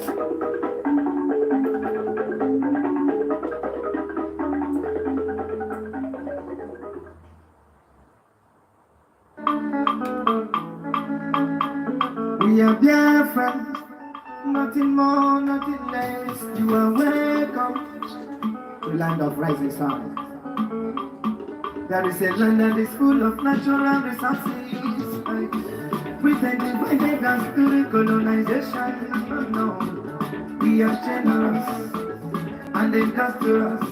We are Biafra, nothing more, nothing less. You are welcome to land of rising sun. There is a land that is full of natural resources. We take divided us to the colonization. No, we are generous and industrious.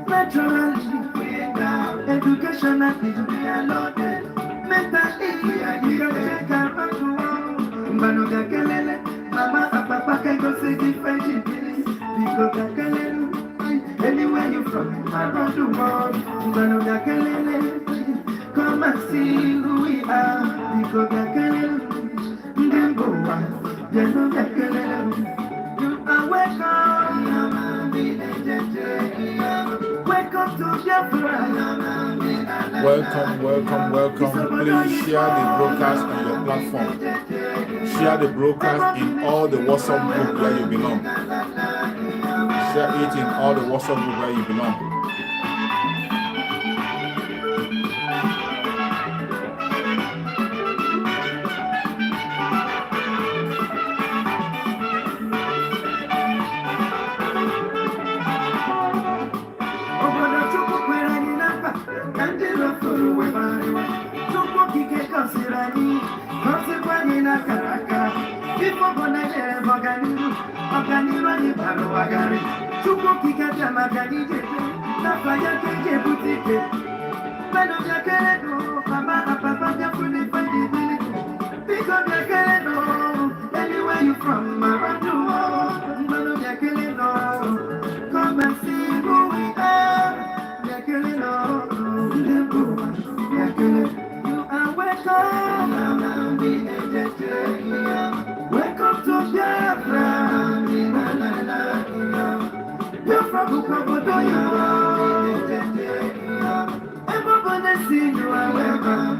Naturally, we are educationally, we are loaded. Mentally, we are here. Mbanoga kelele, mama papa can go say different things. Because kelele, anywhere you from, around the world. Mbanoga kelele, come and see who we are. Because kelele, ndemboa, yenoga kelele. You are welcome, welcome to Biafra. Welcome. Please share the broadcast on your platform. Share the broadcast in all the WhatsApp group where you belong. Share it in all the WhatsApp group where you belong. Anywhere you from, around the world, come and see who we are. You are welcome. Welcome to Biafra. Everybody see you are welcome.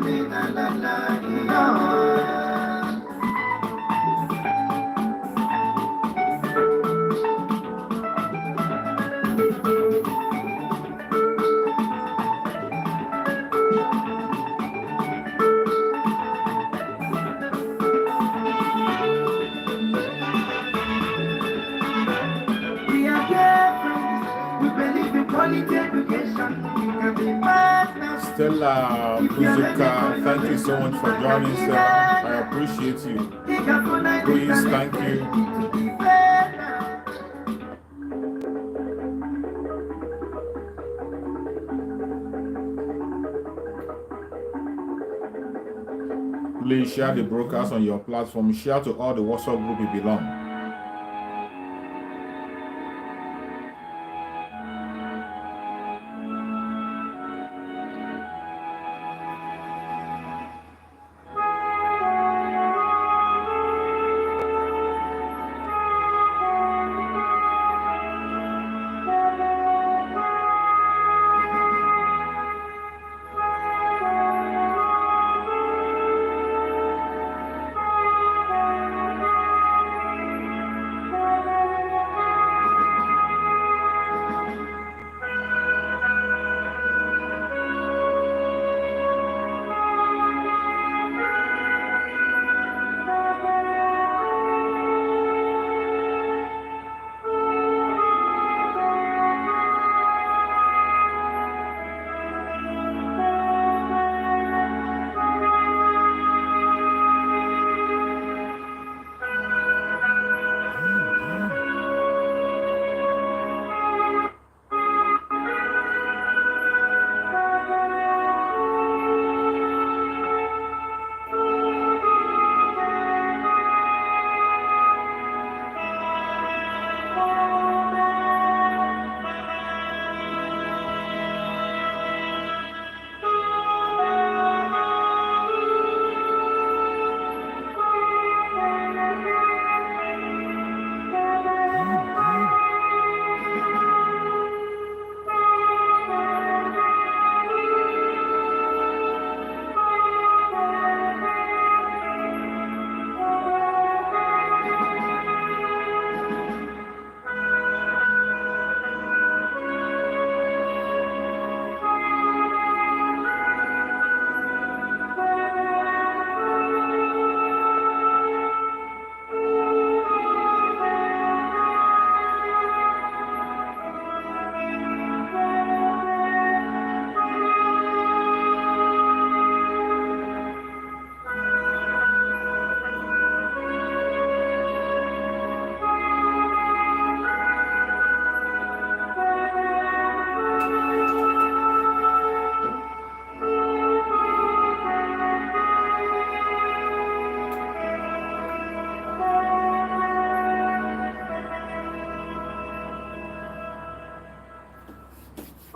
Stella Buzuka, thank you so much for joining, Stella. I appreciate you. Please, thank you. Please share the broadcast on your platform. Share to all the WhatsApp group you belong.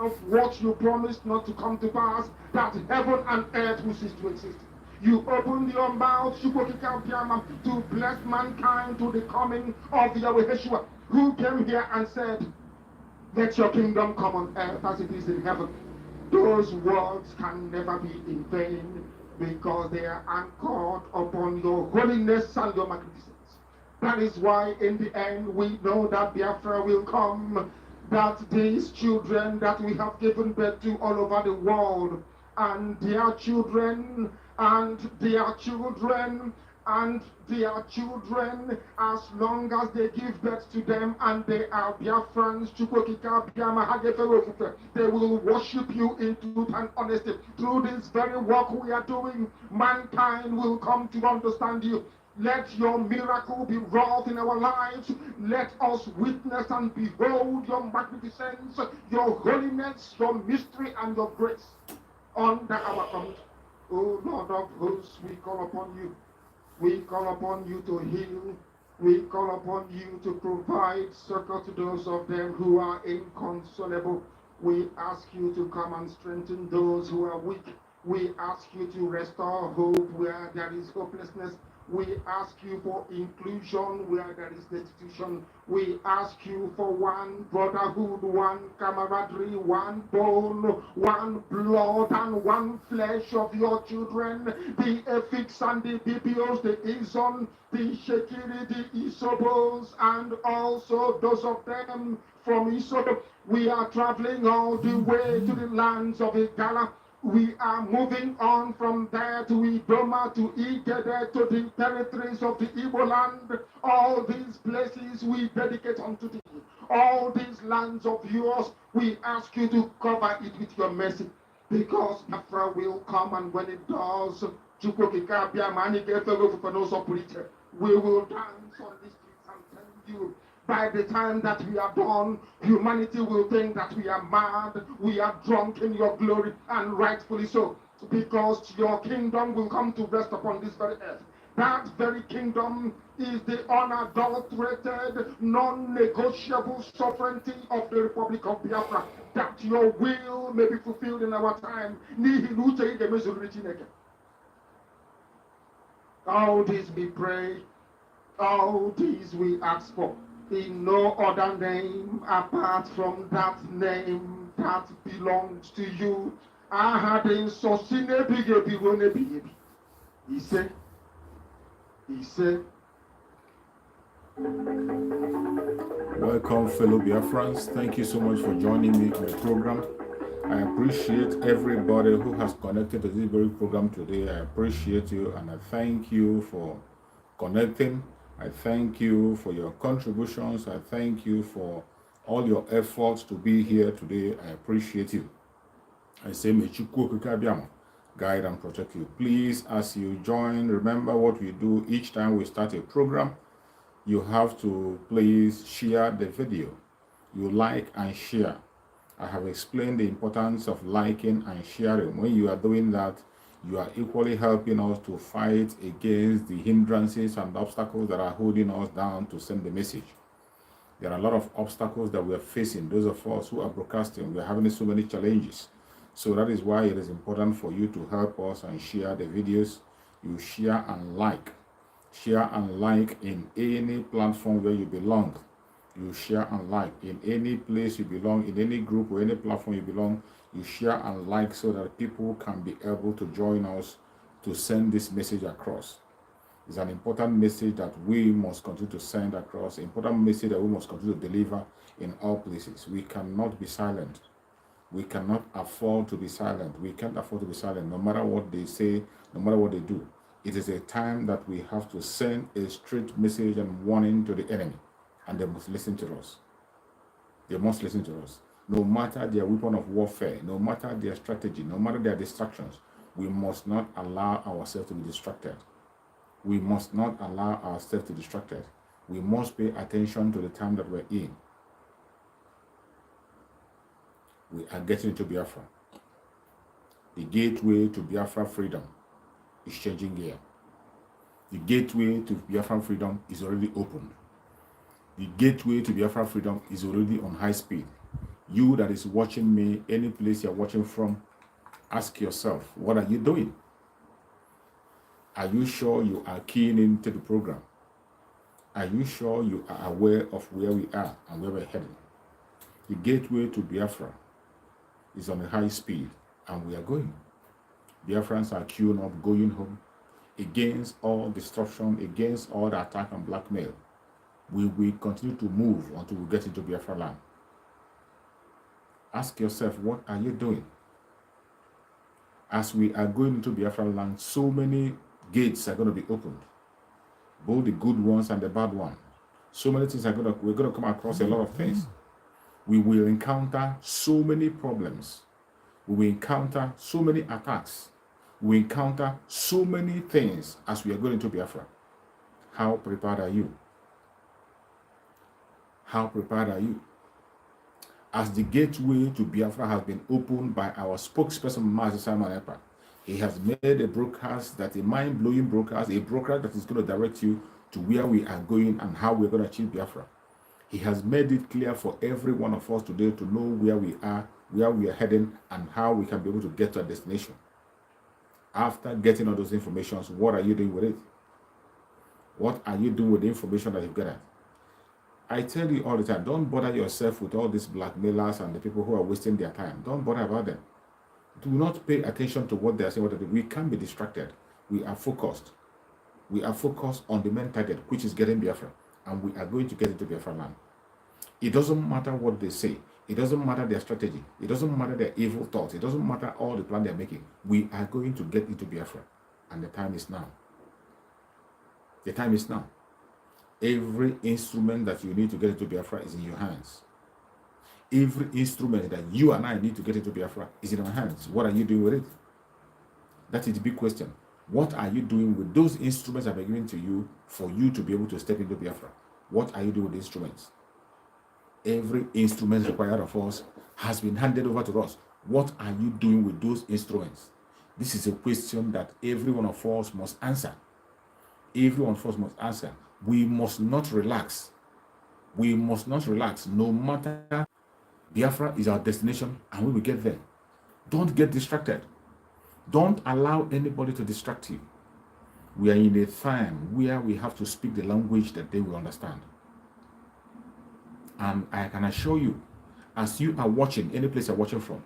of what you promised not to come to pass, that heaven and earth will cease to exist. You opened your mouth to bless mankind to the coming of Yahweh Yeshua, who came here and said, let your kingdom come on earth as it is in heaven. Those words can never be in vain because they are anchored upon your holiness and your magnificence. That is why in the end we know that Biafra will come, that these children that we have given birth to all over the world, and their children, and their children, and their children, as long as they give birth to them and they are Biafrans, they will worship you in truth and honesty. Through this very work we are doing, mankind will come to understand you. Let your miracle be wrought in our lives. Let us witness and behold your magnificence, your holiness, your mystery, and your grace under our command. O Lord of hosts, we call upon you. We call upon you to heal. We call upon you to provide succor to those of them who are inconsolable. We ask you to come and strengthen those who are weak. We ask you to restore hope where there is hopelessness. We ask you for inclusion where there is destitution. We ask you for one brotherhood, one camaraderie, one bone, one blood, and one flesh of your children. The Efiks and the Bibios, the Izon, the Shekiri, the Isobos, and also those of them from Isobo. We are traveling all the way to the lands of Igala. We are moving on from there to Idoma, to Igede, to the territories of the Igbo land. All these places we dedicate unto thee. All these lands of yours, we ask you to cover it with your mercy. Because Biafra will come, and when it does, we will dance on the streets and tell you. By the time that we are done, humanity will think that we are mad, we are drunk in your glory, and rightfully so, because your kingdom will come to rest upon this very earth. That very kingdom is the unadulterated, non-negotiable sovereignty of the Republic of Biafra, that your will may be fulfilled in our time. All this we pray, all these we ask for, in no other name apart from that name that belongs to you. I had in Sosine Bigebi. He said, Welcome, fellow Biafrans. Thank you so much for joining me on the program. I appreciate everybody who has connected to this very program today. I appreciate you, and I thank you for connecting. I thank you for your contributions. I thank you for all your efforts to be here today. I appreciate you. I say, may Chukwu guide and protect you. Please, as you join, remember what we do each time we start a program. You have to please share the video. You like and share. I have explained the importance of liking and sharing. When you are doing that, you are equally helping us to fight against the hindrances and obstacles that are holding us down to send the message. There are a lot of obstacles that we are facing. Those of us who are broadcasting, we are having so many challenges. So that is why it is important for you to help us and share the videos. You share and like. Share and like in any platform where you belong. You share and like in any place you belong, in any group or any platform you belong. You share and like so that people can be able to join us to send this message across. It's an important message that we must continue to send across, important message that we must continue to deliver in all places. We cannot be silent. We cannot afford to be silent. We can't afford to be silent, no matter what they say, no matter what they do. It is a time that we have to send a straight message and warning to the enemy, and they must listen to us. They must listen to us. No matter their weapon of warfare, no matter their strategy, no matter their distractions, we must not allow ourselves to be distracted. We must not allow ourselves to be distracted. We must pay attention to the time that we're in. We are getting into Biafra. The gateway to Biafra freedom is changing gear. The gateway to Biafra freedom is already opened. The gateway to Biafra freedom is already on high speed. You that is watching me, any place you're watching from, ask yourself, what are you doing? Are you sure you are keying into the program? Are you sure you are aware of where we are and where we're heading? The gateway to Biafra is on a high speed, and we are going. Biafrans are queuing up, going home, against all disruption, against all the attack and blackmail. We will continue to move until we get into Biafra land. Ask yourself, what are you doing? As we are going into Biafra land, so many gates are going to be opened, both the good ones and the bad ones. So many things we're going to come across a lot of things. We will encounter so many problems. We will encounter so many attacks. We encounter so many things as we are going into Biafra. How prepared are you? How prepared are you? As the gateway to Biafra has been opened by our spokesperson, Master Simon Epa, he has made a broadcast that a mind-blowing broadcast, a broadcast that is going to direct you to where we are going and how we're going to achieve Biafra. He has made it clear for every one of us today to know where we are heading, and how we can be able to get to a destination. After getting all those informations, what are you doing with it? What are you doing with the information that you've gathered? I tell you all the time, don't bother yourself with all these blackmailers and the people who are wasting their time. Don't bother about them. Do not pay attention to what they are saying. We can't be distracted. We are focused. We are focused on the main target, which is getting Biafra. And we are going to get into Biafra land. It doesn't matter what they say. It doesn't matter their strategy. It doesn't matter their evil thoughts. It doesn't matter all the plan they're making. We are going to get into Biafra. And the time is now. The time is now. Every instrument that you need to get into Biafra is in your hands. Every instrument that you and I need to get into Biafra is in our hands. What are you doing with it? That is the big question. What are you doing with those instruments that are given to you for you to be able to step into Biafra? What are you doing with the instruments? Every instrument required of us has been handed over to us. What are you doing with those instruments? This is a question that every one of us must answer. Every one of us must answer. We must not relax. We must not relax, no matter. Biafra is our destination, and we will get there. Don't get distracted. Don't allow anybody to distract you. We are in a time where we have to speak the language that they will understand. And I can assure you, as you are watching, any place you're watching from,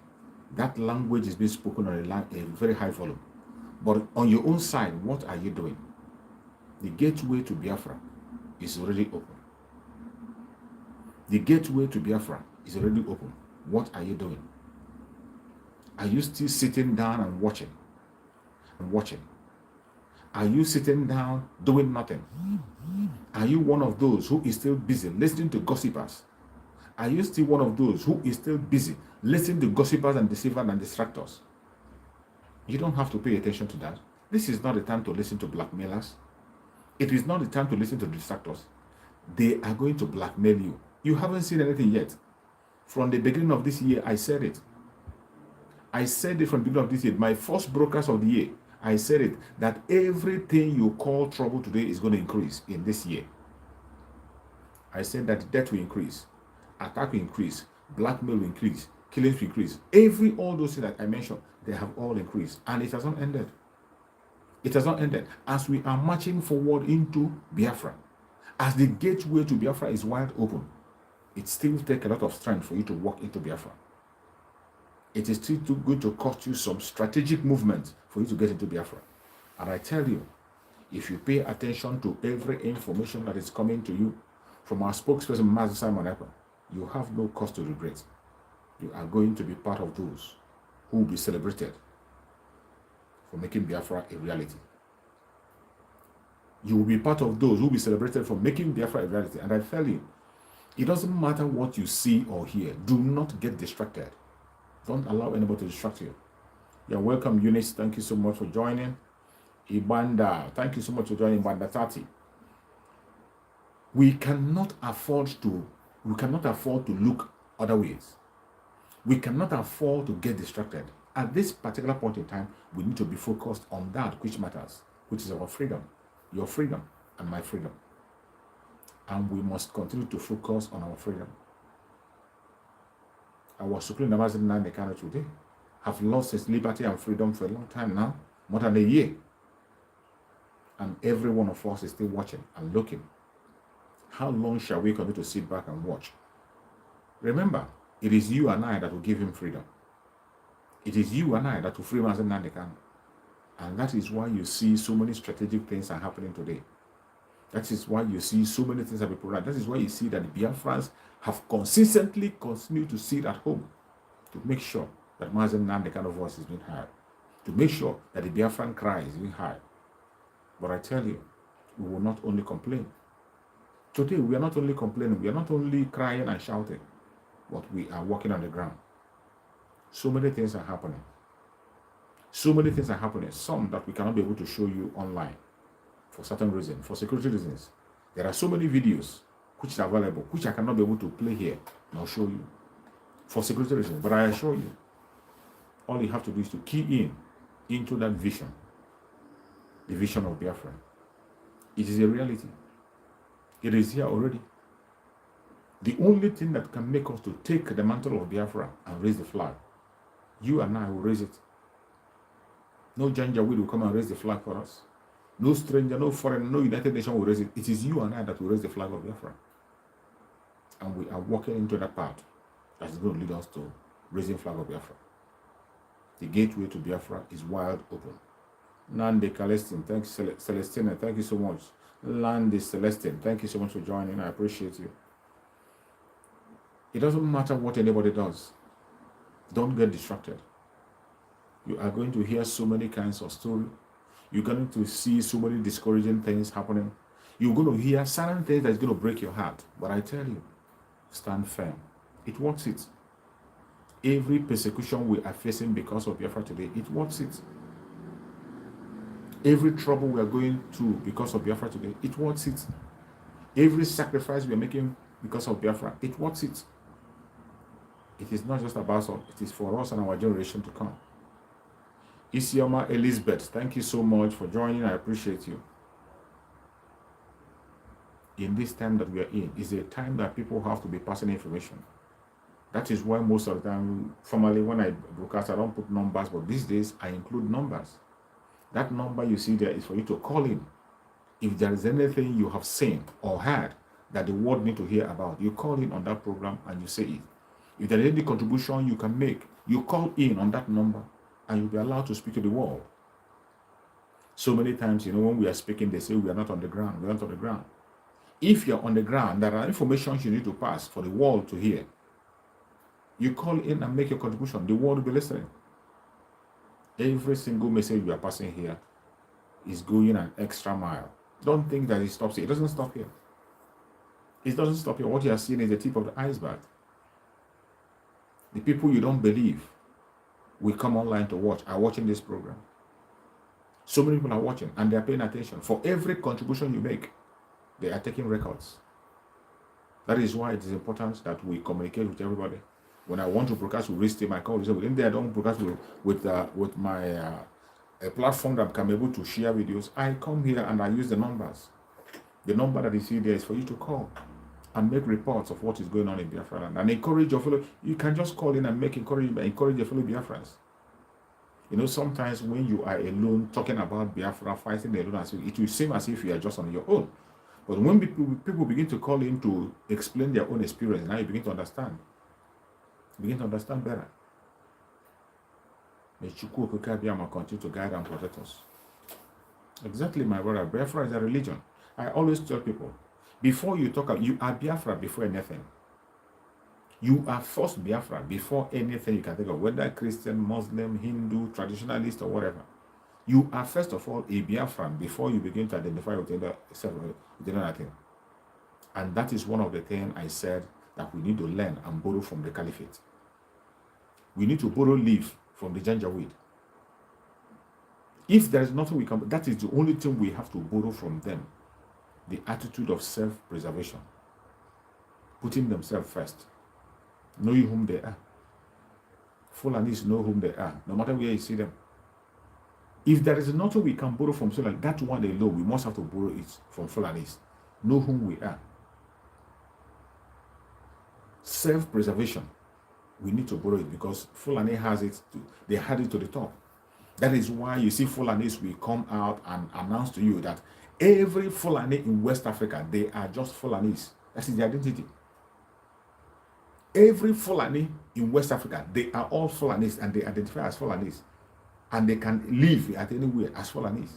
that language is being spoken on a very high volume. But on your own side, what are you doing? The gateway to Biafra is already open. The gateway to Biafra is already open. What are you doing? Are you still sitting down and watching? Are you sitting down doing nothing? Are you one of those who is still busy listening to gossipers? Are you still one of those who is still busy listening to gossipers and deceivers and distractors? You don't have to pay attention to that. This is not the time to listen to blackmailers. It is not the time to listen to distractors. They are going to blackmail you. You haven't seen anything yet. From the beginning of this year, I said it. I said it from the beginning of this year. My first broadcast of the year, I said it, that everything you call trouble today is going to increase in this year. I said that death will increase, attack will increase, blackmail will increase, killings will increase. All those things that I mentioned, they have all increased. And it has not ended. It has not ended. As we are marching forward into Biafra, as the gateway to Biafra is wide open, it still takes a lot of strength for you to walk into Biafra. It is still going to cost you some strategic movement for you to get into Biafra. And I tell you, if you pay attention to every information that is coming to you from our spokesperson, Master Simon Epa, you have no cause to regret. You are going to be part of those who will be celebrated for making Biafra a reality. You will be part of those who will be celebrated for making Biafra a reality. And I tell you, it doesn't matter what you see or hear. Do not get distracted. Don't allow anybody to distract you. You're welcome, Eunice. Thank you so much for joining. Ibanda, thank you so much for joining Ibanda 30. We cannot afford to look other ways. We cannot afford to get distracted. At this particular point in time, we need to be focused on that which matters, which is our freedom, your freedom and my freedom. And we must continue to focus on our freedom. Our Supreme Namazi Nnamdi Kanu today have lost his liberty and freedom for a long time now, more than a year. And every one of us is still watching and looking. How long shall we continue to sit back and watch? Remember, it is you and I that will give him freedom. It is you and I that will free Mazi Nnamdi Kanu. And that is why you see so many strategic things are happening today. That is why you see so many things have been programmed. That is why you see that the Biafrans have consistently continued to sit at home to make sure that Mazi Nnamdi Kanu's voice is being heard, to make sure that the Biafran cry is being heard. But I tell you, we will not only complain. Today, we are not only complaining, we are not only crying and shouting, but we are walking on the ground. So many things are happening. So many things are happening. Some that we cannot be able to show you online for certain reasons, for security reasons. There are so many videos which are available, which I cannot be able to play here and I'll show you for security reasons. But I assure you, all you have to do is to key into that vision, the vision of Biafra. It is a reality. It is here already. The only thing that can make us to take the mantle of Biafra and raise the flag, you and I will raise it. No Janjaweed will come and raise the flag for us. No stranger, no foreign, no United Nations will raise it. It is you and I that will raise the flag of Biafra. And we are walking into that path that is going to lead us to raising flag of Biafra. The gateway to Biafra is wide open. Nande Celestine, thank you, Celestine, thank you so much. Landy Celestine, thank you so much for joining. I appreciate you. It doesn't matter what anybody does. Don't get distracted. You are going to hear so many kinds of stories. You're going to see so many discouraging things happening. You're going to hear certain things that's going to break your heart. But I tell you, stand firm. It works it. Every persecution we are facing because of Biafra today, it works it. Every trouble we are going through because of Biafra today, it works it. Every sacrifice we are making because of Biafra, it works it. It is not just about us, it is for us and our generation to come. Isioma Elizabeth, thank you so much for joining. I appreciate you. In this time that we are in, is a time that people have to be passing information. That is why most of the time, formerly when I broadcast, I don't put numbers, but these days I include numbers. That number you see there is for you to call in. If there is anything you have seen or heard that the world need to hear about, you call in on that program and you say it. If there is any contribution you can make, you call in on that number and you'll be allowed to speak to the world. So many times, when we are speaking, they say we are not on the ground. We are not on the ground. If you're on the ground, there are information you need to pass for the world to hear. You call in and make your contribution. The world will be listening. Every single message we are passing here is going an extra mile. Don't think that it stops here. It doesn't stop here. It doesn't stop here. What you are seeing is the tip of the iceberg. The people you don't believe will come online to watch are watching this program. So many people are watching and they are paying attention. For every contribution you make, they are taking records. That is why it is important that we communicate with everybody. When I want to broadcast with Risk Team, I call within there. I don't broadcast with my a platform that I'm able to share videos. I come here and I use the numbers. The number that you see there is for you to call and make reports of what is going on in Biafra land and encourage your fellow. You can just call in and encourage your fellow Biafrans. Sometimes when you are alone talking about Biafra, fighting alone, it will seem as if you are just on your own. But when people begin to call in to explain their own experience, now you begin to understand. Begin to understand better. May Chukwu Okike continue to guide and protect us. Exactly, my brother. Biafra is a religion. I always tell people, before you talk, you are Biafra before anything. You are first Biafra before anything you can think of, whether Christian, Muslim, Hindu, traditionalist, or whatever. You are first of all a Biafran before you begin to identify with another thing. And that is one of the things I said that we need to learn and borrow from the caliphate. We need to borrow leaf from the Janjaweed. If there is nothing we can, that is the only thing we have to borrow from them. The attitude of self-preservation. Putting themselves first. Knowing whom they are. Fulanis know whom they are, no matter where you see them. If there is nothing we can borrow from Fulani, that one alone, we must have to borrow it from Fulanis. Know whom we are. Self-preservation. We need to borrow it because Fulani has it. They had it to the top. That is why you see Fulanis will come out and announce to you that every Fulani in West Africa, they are just Fulanis. That is the identity. Every Fulani in West Africa, they are all Fulanis and they identify as Fulanis. And they can live at anywhere as Fulanis.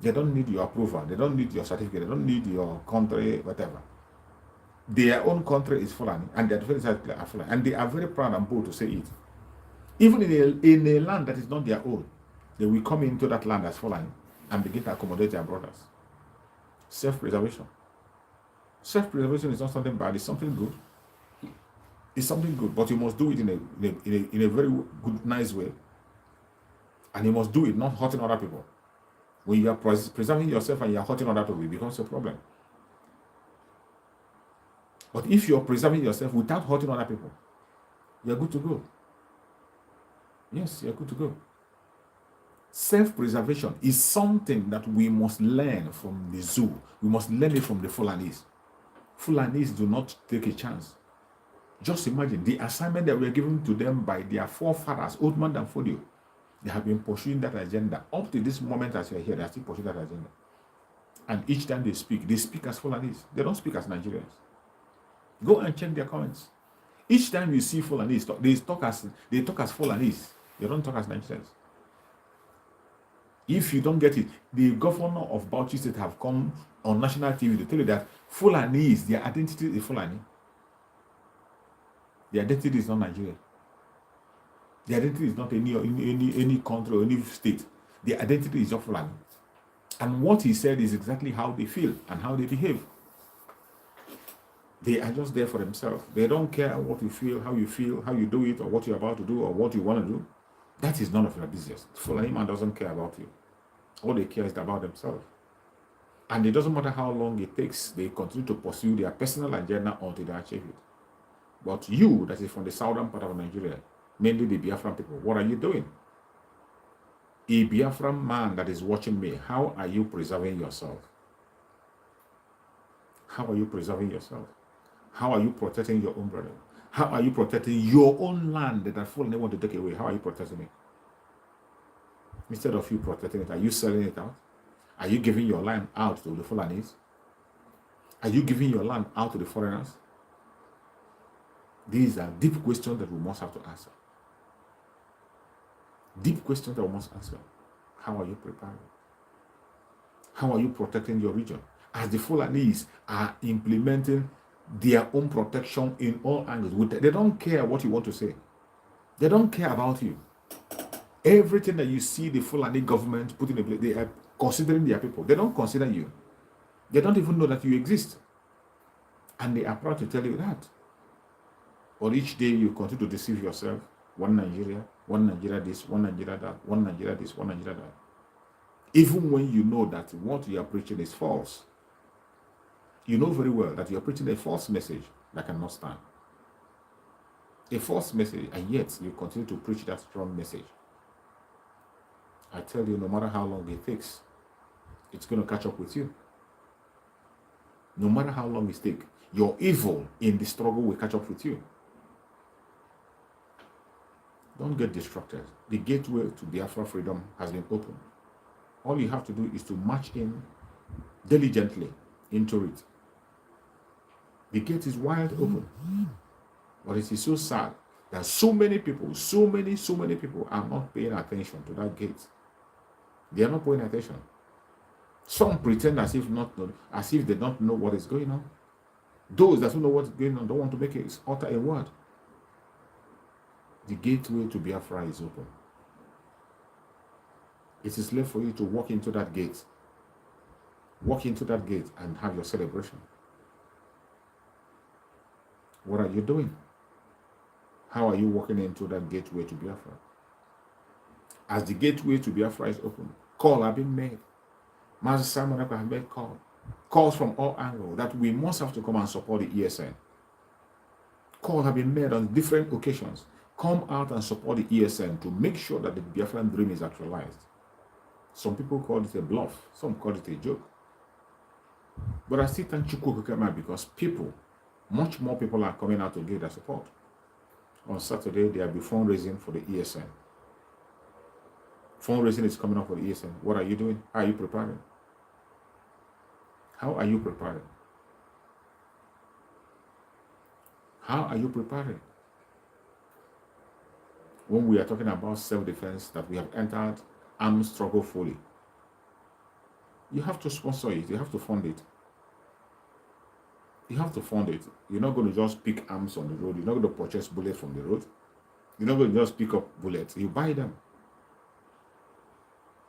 They don't need your approval. They don't need your certificate. They don't need your country, whatever. Their own country is Fulani and their defense are Fulani. And they are very proud and bold to say it. Even in a land that is not their own, they will come into that land as Fulani and begin to accommodate their brothers. Self-preservation. Self-preservation is not something bad, it's something good. It's something good, but you must do it in a very good, nice way. And you must do it not hurting other people. When you are preserving yourself and you are hurting other people, it becomes a problem. But if you are preserving yourself without hurting other people, you are good to go. Yes, you are good to go. Self-preservation is something that we must learn from the zoo. We must learn it from the Fulanis. Fulanis do not take a chance. Just imagine the assignment that were given to them by their forefathers, Old Man and Fodio. They have been pursuing that agenda. Up to this moment as you're here, they are still pursuing that agenda. And each time they speak as Fulanis. They don't speak as Nigerians. Go and check their comments. Each time you see Fulanis, they talk as Fulanis. They don't talk as Nigerians. If you don't get it, the governor of Bauchi State have come on national TV to tell you that Fulanis, their identity is Fulani. Their identity is not Nigeria. Their identity is not any country or any state. Their identity is just Fulani. And what he said is exactly how they feel and how they behave. They are just there for themselves. They don't care what you feel, how you do it, or what you're about to do, or what you want to do. That is none of your business. Fulani man doesn't care about you. All they care is about themselves. And it doesn't matter how long it takes, they continue to pursue their personal agenda until they achieve it. But you, that is from the southern part of Nigeria, mainly the Biafran people, what are you doing? A Biafran man that is watching me, how are you preserving yourself? How are you preserving yourself? How are you protecting your own brother? How are you protecting your own land that Fulani want to take away? How are you protecting it? Instead of you protecting it, are you selling it out? Are you giving your land out to the Fulanis? Are you giving your land out to the foreigners? These are deep questions that we must have to answer. Deep questions that we must answer. How are you preparing? How are you protecting your region? As the Fulanis are implementing their own protection in all angles, they don't care what you want to say. They don't care about you. Everything that you see the Fulani government putting in place, they are considering their people. They don't consider you. They don't even know that you exist. And they are proud to tell you that. But each day you continue to deceive yourself. One Nigeria this, one Nigeria that, one Nigeria this, one Nigeria that. Even when you know that what you are preaching is false. You know very well that you are preaching a false message that cannot stand. A false message, and yet you continue to preach that strong message. I tell you, no matter how long it takes, it's going to catch up with you. No matter how long it takes, your evil in the struggle will catch up with you. Don't get distracted. The gateway to Biafra freedom has been opened. All you have to do is to march in diligently into it. The gate is wide open. But it is so sad that so many people are not paying attention to that gate. They are not paying attention. Some pretend as if they don't know what is going on. Those that don't know what is going on don't want to make it utter a word. The gateway to Biafra is open. It is left for you to walk into that gate. Walk into that gate and have your celebration. What are you doing? How are you walking into that gateway to Biafra? As the gateway to Biafra is open, calls have been made. Master Simon have made calls from all angles that we must have to come and support the ESN. Calls have been made on different occasions. Come out and support the ESN to make sure that the Biafran dream is actualized. Some people call it a bluff. Some call it a joke. But I still thank Chukwu because much more people are coming out to give their support. On Saturday, there will be fundraising for the ESN. Fundraising is coming up for the ESN. What are you doing? How are you preparing? How are you preparing? How are you preparing? When we are talking about self-defense, that we have entered armed struggle fully, you have to sponsor it. You have to fund it. You have to fund it. You're not going to just pick arms on the road. You're not going to purchase bullets from the road. You're not going to just pick up bullets. You buy them.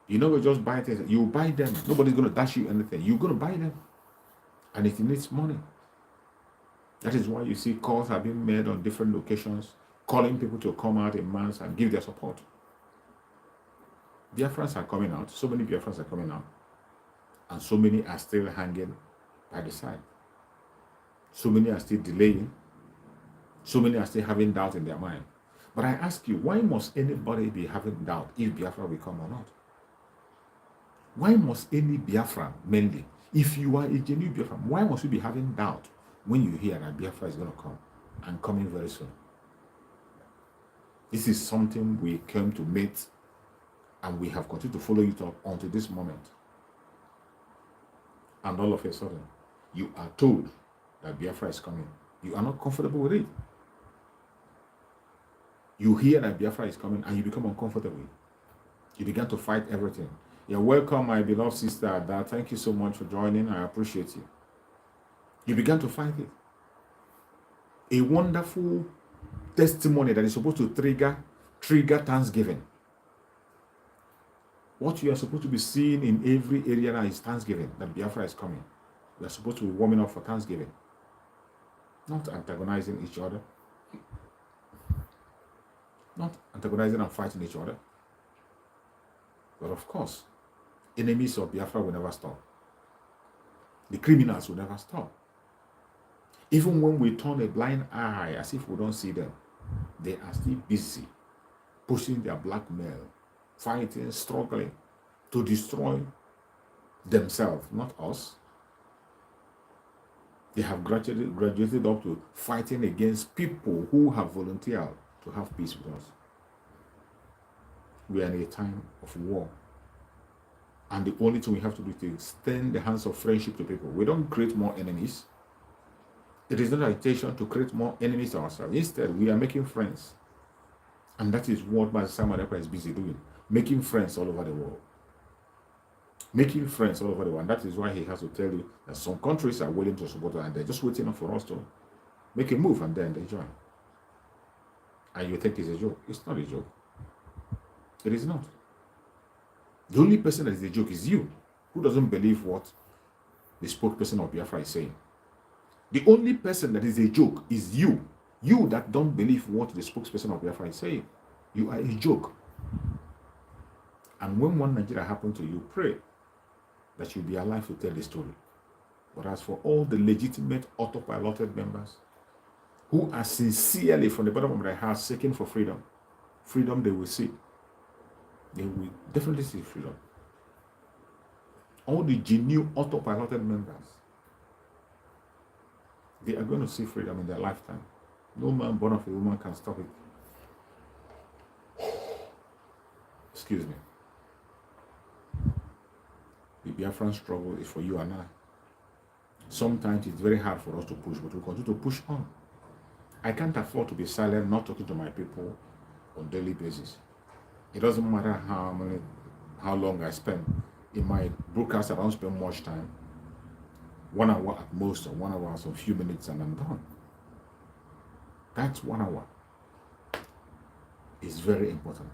You're not going to just buy things. You buy them. Nobody's going to dash you anything. You're going to buy them. And it needs money. That is why you see calls have been made on different locations, calling people to come out in mass and give their support. Biafrans are coming out. So many Biafrans are coming out. And so many are still hanging by the side. So many are still delaying. So many are still having doubt in their mind. But I ask you, why must anybody be having doubt if Biafra will come or not? Why must any Biafran, mainly, if you are a genuine Biafran, why must you be having doubt when you hear that Biafra is going to come and coming very soon? This is something we came to meet, and we have continued to follow it up until this moment. And all of a sudden, you are told that Biafra is coming. You are not comfortable with it. You hear that Biafra is coming and you become uncomfortable. You begin to fight everything. You're welcome, my beloved sister Ada. Thank you so much for joining. I appreciate you. You began to fight it. A wonderful testimony that is supposed to trigger thanksgiving. What you are supposed to be seeing in every area now is thanksgiving, that Biafra is coming. We are supposed to be warming up for thanksgiving, not antagonizing each other, not antagonizing and fighting each other. But of course, enemies of Biafra will never stop. The criminals will never stop. Even when we turn a blind eye as if we don't see them, they are still busy pushing their blackmail, fighting, struggling to destroy themselves, not us. They have graduated up to fighting against people who have volunteered to have peace with us. We are in a time of war. And the only thing we have to do is extend the hands of friendship to people. We don't create more enemies. It is not our intention to create more enemies ourselves. Instead, we are making friends. And that is what Master Simon Ekpa is busy doing. Making friends all over the world. Making friends all over the world. And that is why he has to tell you that some countries are willing to support us and they're just waiting for us to make a move and then they join. And you think it's a joke. It's not a joke. It is not. The only person that is a joke is you, who doesn't believe what the spokesperson of Biafra is saying. The only person that is a joke is you. You that don't believe what the spokesperson of Biafra is saying. You are a joke. And when one Nigeria happens to you, pray that you'll be alive to tell the story. But as for all the legitimate autopiloted members who are sincerely from the bottom of their heart seeking for freedom, freedom they will see. They will definitely see freedom. All the genuine autopiloted members, they are going to see freedom in their lifetime. No man born of a woman can stop it. Excuse me. The Biafran struggle is for you and I. Sometimes it's very hard for us to push, but we continue to push on. I can't afford to be silent, not talking to my people on a daily basis. It doesn't matter how long I spend. In my broadcast, I don't spend much time. 1 hour at most, or 1 hour, so a few minutes, and I'm done. That's 1 hour. It's very important.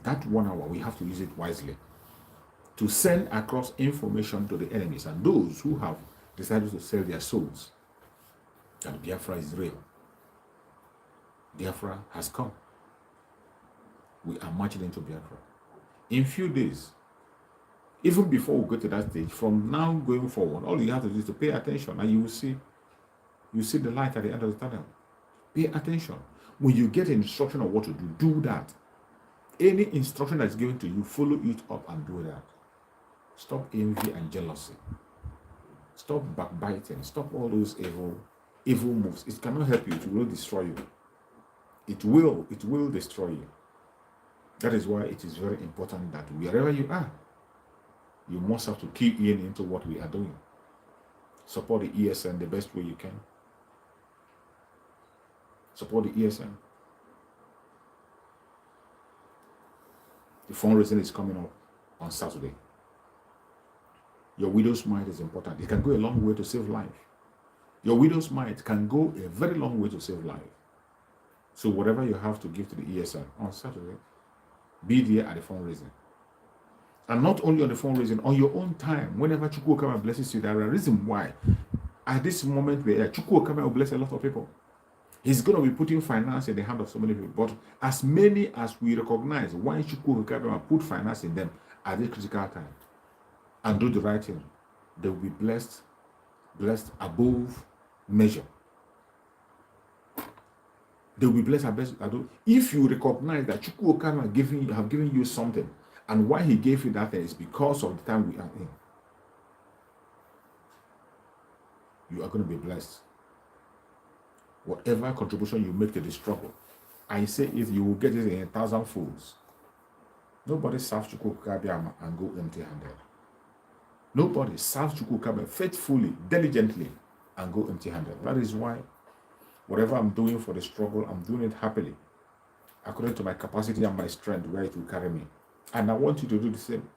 That 1 hour, we have to use it wisely to send across information to the enemies and those who have decided to sell their souls that Biafra is real. Biafra has come. We are marching into Biafra. In few days, even before we go to that stage, from now going forward, all you have to do is to pay attention and you will see the light at the end of the tunnel. Pay attention. When you get an instruction of what to do, do that. Any instruction that is given to you, follow it up and do that. Stop envy and jealousy. Stop backbiting. Stop all those evil moves. It cannot help you. It will destroy you. It will destroy you. That is why it is very important that wherever you are, you must have to key in into what we are doing. Support the ESN the best way you can. Support the ESN. The fundraising is coming up on Saturday. Your widow's mite is important. It can go a long way to save life. Your widow's mite can go a very long way to save life. So whatever you have to give to the ESN on Saturday, be there at the fundraising. And not only on the fundraising, on your own time, whenever Chukwu Okama blesses you, there is a reason why. At this moment, where Chukwu Okama will bless a lot of people. He's going to be putting finance in the hand of so many people. But as many as we recognize why Chukwu Okama put finance in them at this critical time and do the right thing, they will be blessed above measure. They will be blessed above. If you recognize that Chukwu Okama have given you something, and why he gave you that is because of the time we are in, you are going to be blessed. Whatever contribution you make to the struggle, I say if you will get it in 1,000 folds. Nobody serves Chukwu Okama and go empty-handed. Nobody serves Chukwu Okama faithfully, diligently, and go empty-handed. That is why whatever I'm doing for the struggle, I'm doing it happily, according to my capacity and my strength, where it will carry me. And I want you to do the same.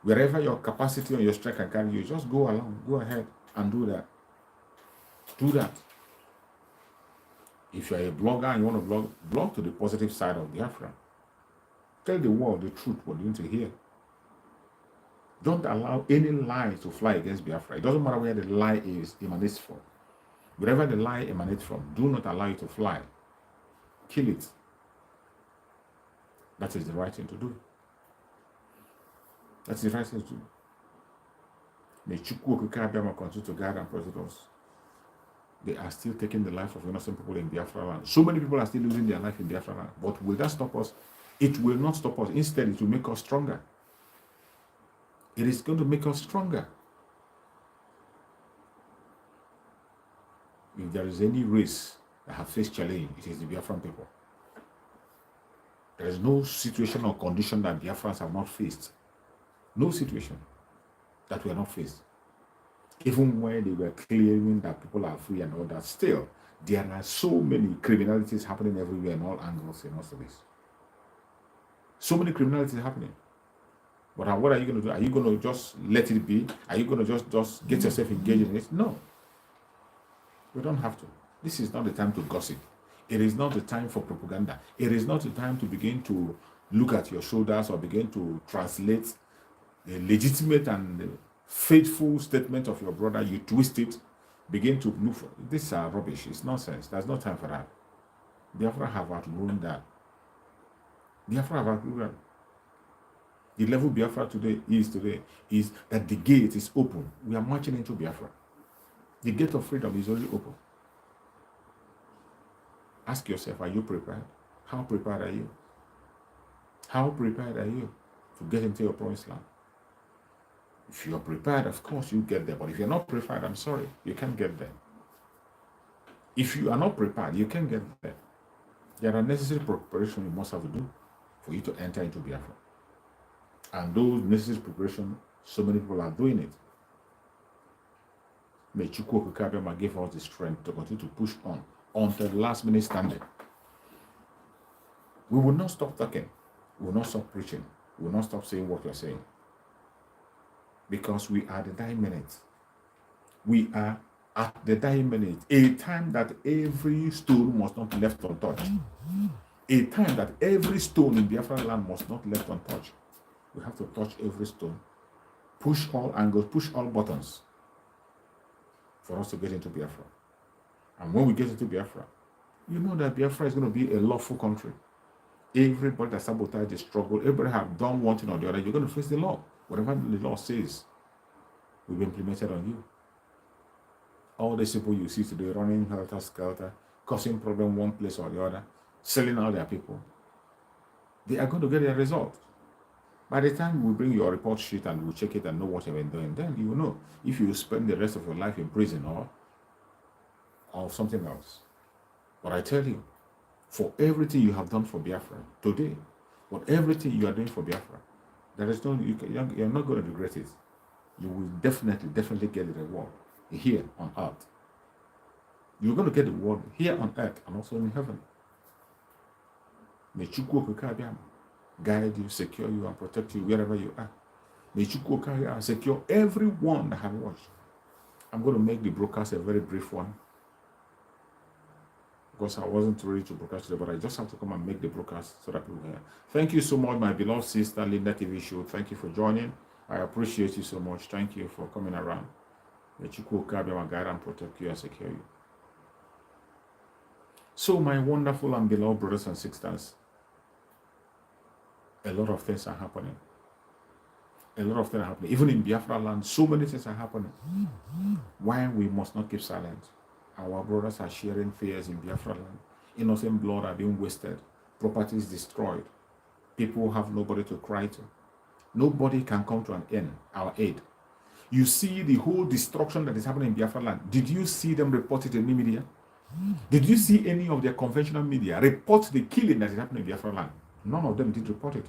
Wherever your capacity and your strength can carry you, just go along, go ahead and do that. Do that. If you're a blogger and you want to blog to the positive side of Biafra. Tell the world the truth, what you need to hear. Don't allow any lie to fly against Biafra. It doesn't matter where the lie emanates from. Wherever the lie emanates from, do not allow it to fly. Kill it. That is the right thing to do. That's the right thing to do. May Chukwu Okama continue to guide and protect us. They are still taking the life of innocent people in Biafra land. So many people are still losing their life in Biafra land. But will that stop us? It will not stop us. Instead, it will make us stronger. It is going to make us stronger. If there is any race that have faced challenge, it is the Biafran people. There is no situation or condition that Biafrans have not faced. No situation that we have not faced. Even when they were claiming that people are free and all that, still, there are so many criminalities happening everywhere in all angles in all service. So many criminalities happening. But what are you going to do? Are you going to just let it be? Are you going to just get yourself engaged in it? No. We don't have to. This is not the time to gossip. It is not the time for propaganda. It is not the time to begin to look at your shoulders or begin to translate a legitimate and faithful statement of your brother. You twist it, begin to look for this is rubbish. It's nonsense. There's no time for that. Biafra have outgrown that. Biafra have outgrown that. The level Biafra today is that the gate is open. We are marching into Biafra. The gate of freedom is already open. Ask yourself, are you prepared? How prepared are you? How prepared are you to get into your promised land? If you're prepared, of course you get there. But if you're not prepared, I'm sorry, you can't get there. If you are not prepared, you can't get there. There are necessary preparations you must have to do for you to enter into Biafra. And those necessary preparations, so many people are doing it. May Chukwu Okama give us the strength to continue to push on until the last minute standing. We will not stop talking. We will not stop preaching. We will not stop saying what we are saying. Because we are the dying minute. We are at the dying minute. A time that every stone must not be left untouched. A time that every stone in Biafra land must not be left untouched. We have to touch every stone. Push all angles, push all buttons for us to get into Biafra. And when we get into Biafra, you know that Biafra is going to be a lawful country. Everybody that sabotaged the struggle, everybody have done one thing or the other, you're going to face the law. Whatever the law says will be implemented on you. All the people you see today running helter-skelter, causing problem one place or the other, selling out their people, they are going to get their result. By the time we bring your report sheet and we'll check it and know what you've been doing, then you will know if you spend the rest of your life in prison or something else. But I tell you, for everything you have done for Biafra today, for everything you are doing for Biafra. There is no, you're not going to regret it. You will definitely get the reward here on earth. You're going to get the reward here on earth and also in heaven. May Chukwu Okike guide you, secure you, and protect you wherever you are. May Chukwu Okike secure everyone that have watched. I'm going to make the broadcast a very brief one, because I wasn't ready to broadcast today, but I just have to come and make the broadcast so that people hear. Thank you so much, my beloved sister, Linda TV Show. Thank you for joining. I appreciate you so much. Thank you for coming around. May Chukwu Okike guide and protect you and secure you. So, my wonderful and beloved brothers and sisters, a lot of things are happening. A lot of things are happening. Even in Biafra land, so many things are happening. Why we must not keep silent? Our brothers are sharing fears in Biafra land. Innocent blood are being wasted. Properties destroyed. People have nobody to cry to. Nobody can come to an end, our aid. You see the whole destruction that is happening in Biafra land. Did you see them report it in the media? Did you see any of their conventional media report the killing that is happening in Biafra land? None of them did report it.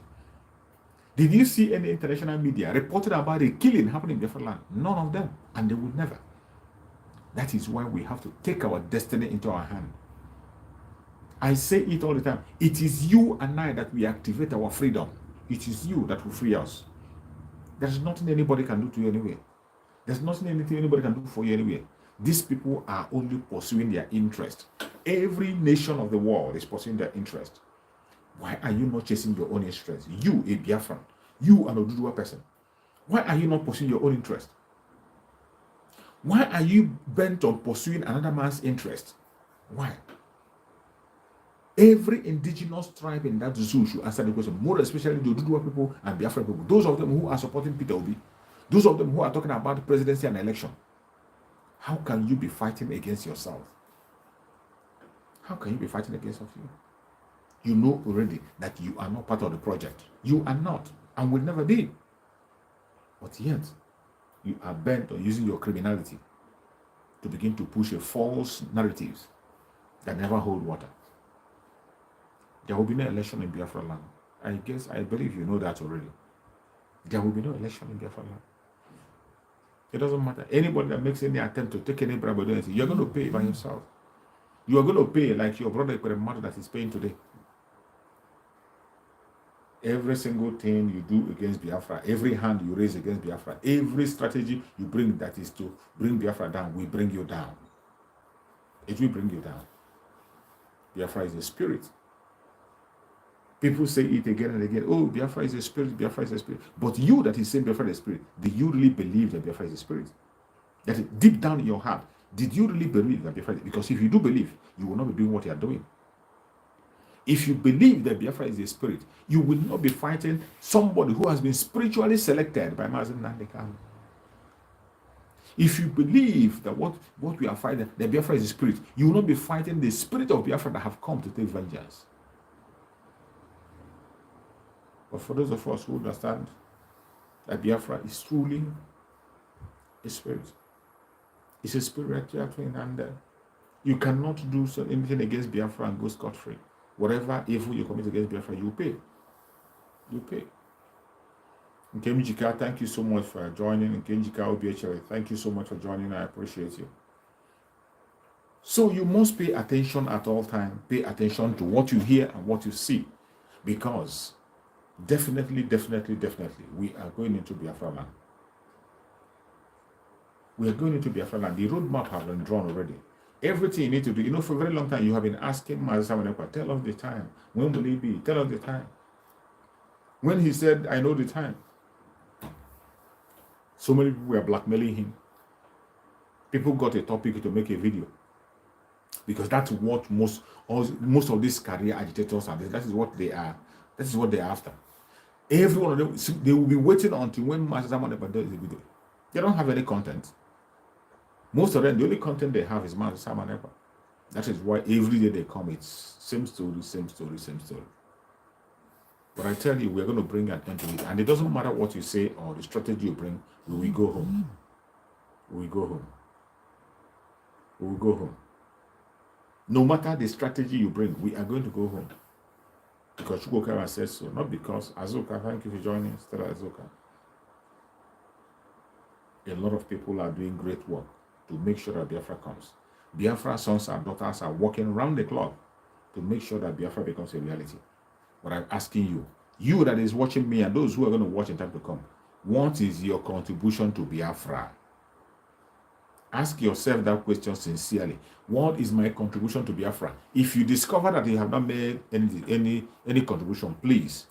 Did you see any international media reporting about the killing happening in Biafra land? None of them, and they would never. That is why we have to take our destiny into our hand. I say it all the time. It is you and I that we activate our freedom. It is you that will free us. There's nothing anybody can do to you anyway. There's nothing anybody can do for you anyway. These people are only pursuing their interest. Every nation of the world is pursuing their interest. Why are you not chasing your own interest? You, a Biafran, you, an Oduduwa person. Why are you not pursuing your own interest? Why are you bent on pursuing another man's interest? Why? Every indigenous tribe in that zoo should answer the question, more especially the Oduduwa people and Biafra people. Those of them who are supporting Peter Obi, those of them who are talking about the presidency and election. How can you be fighting against yourself? How can you be fighting against yourself? You know already that you are not part of the project. You are not and will never be. But yet, you are bent on using your criminality to begin to push a false narratives that never hold water. There will be no election in Biafra land. I believe you know that already. There will be no election in Biafra land. It doesn't matter. Anybody that makes any attempt to take any bribe or do anything, you're going to pay by yourself. You are going to pay like your brother Mother that is paying today. Every single thing you do against Biafra, every hand you raise against Biafra, every strategy you bring that is to bring Biafra down, will bring you down. It will bring you down. Biafra is a spirit. People say it again and again. Oh, Biafra is a spirit, Biafra is a spirit. But you that is saying Biafra is a spirit, do you really believe that Biafra is a spirit? That is deep down in your heart, did you really believe that Biafra is? Because if you do believe, you will not be doing what you are doing. If you believe that Biafra is a spirit, you will not be fighting somebody who has been spiritually selected by Mazen Nandekano. If you believe that what we are fighting, that Biafra is a spirit, you will not be fighting the spirit of Biafra that have come to take vengeance. But for those of us who understand that Biafra is truly a spirit, it's a spiritual thing, and you cannot do anything against Biafra and go scot-free. Whatever evil you commit against Biafra, you pay. You pay. Nkemjika, thank you so much for joining. Nkemjika OBHL, thank you so much for joining. I appreciate you. So you must pay attention at all times. Pay attention to what you hear and what you see. Because definitely, we are going into Biafra land. We are going into Biafra land. The roadmap has been drawn already. Everything you need to do, for a very long time, you have been asking Master Samanekwa, tell us the time. When will it be? Tell us the time. When he said, I know the time, so many people were blackmailing him. People got a topic to make a video. Because that's what most of these career agitators are. That is what they are. That is what they are after. Every one of them, they will be waiting until when Master Samanekwa does the video. They don't have any content. Most of them, the only content they have is Master Samanekwa. That is why every day they come, it's same story. But I tell you, we're going to bring an end to it. And it doesn't matter what you say or the strategy you bring, we will go home. We will go home. We will go home. No matter the strategy you bring, we are going to go home. Because Chukwuka says so, not because Azuka, thank you for joining, Stella Azuka. A lot of people are doing great work to make sure that Biafra comes. Biafra sons and daughters are working round the clock to make sure that Biafra becomes a reality. But I'm asking you that is watching me and those who are going to watch in time to come, what is your contribution to Biafra? Ask yourself that question sincerely. What is my contribution to Biafra? If you discover that you have not made any contribution, please